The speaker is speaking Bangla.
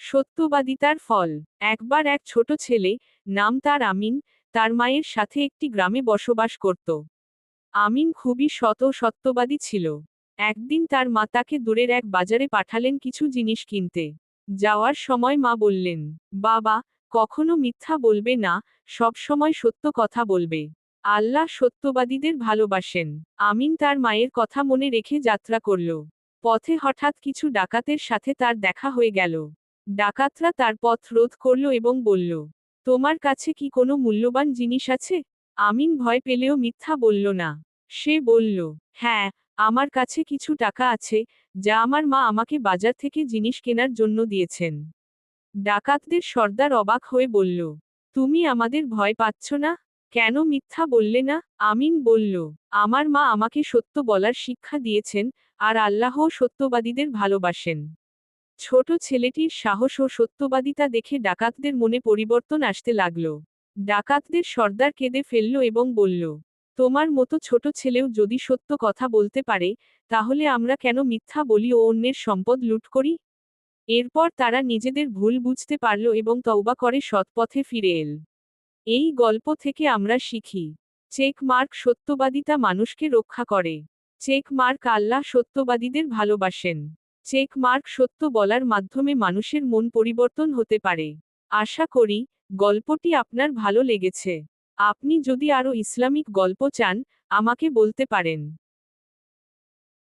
সত্যবাদিতার ফল। একবার এক ছোট ছেলে, নাম তার আমিন, তার মায়ের সাথে একটি গ্রামে বসবাস করত। আমিন খুবই সৎ ও সত্যবাদী ছিল। একদিন তার মা তাকে দূরের এক বাজারে পাঠালেন কিছু জিনিস কিনতে। যাওয়ার সময় মা বললেন, বাবা, কখনো মিথ্যা বলবে না, সব সময় সত্য কথা বলবে। আল্লাহ সত্যবাদীদের ভালোবাসেন। আমিন তার মায়ের কথা মনে রেখে যাত্রা করল। পথে হঠাৎ কিছু ডাকাতের সাথে তার দেখা হয়ে গেল। ডাকাতরা তার পথ রোধ করল এবং বলল, তোমার কাছে কি কোনো মূল্যবান জিনিস আছে? আমিন ভয় পেলেও মিথ্যা বলল না। সে বলল, হ্যাঁ, আমার কাছে কিছু টাকা আছে, যা আমার মা আমাকে বাজার থেকে জিনিস কেনার জন্য দিয়েছেন। ডাকাতদের সর্দার অবাক হয়ে বলল, তুমি আমাদের ভয় পাচ্ছ না? কেন মিথ্যা বললে না? আমিন বলল, আমার মা আমাকে সত্য বলার শিক্ষা দিয়েছেন, আর আল্লাহও সত্যবাদীদের ভালোবাসেন। ছোট ছেলেটির সাহস ও সত্যবাদিতা দেখে ডাকাতদের মনে পরিবর্তন আসতে লাগল। ডাকাতদের সর্দার কেঁদে ফেলল এবং বলল, তোমার মতো ছোট ছেলেও যদি সত্য কথা বলতে পারে, তাহলে আমরা কেন মিথ্যা বলি ও অন্যের সম্পদ লুট করি? এরপর তারা নিজেদের ভুল বুঝতে পারল এবং তওবা করে সৎপথে ফিরে এল। এই গল্প থেকে আমরা শিখি, চেক মার্ক সত্যবাদিতা মানুষকে রক্ষা করে। চেক মার্ক আল্লাহ সত্যবাদীদের ভালোবাসেন। চেক মার্ক সত্য বলার মাধ্যমে মানুষের মন পরিবর্তন হতে পারে। আশা করি গল্পটি আপনার ভালো লেগেছে। আপনি যদি আরও ইসলামিক গল্প চান, আমাকে বলতে পারেন।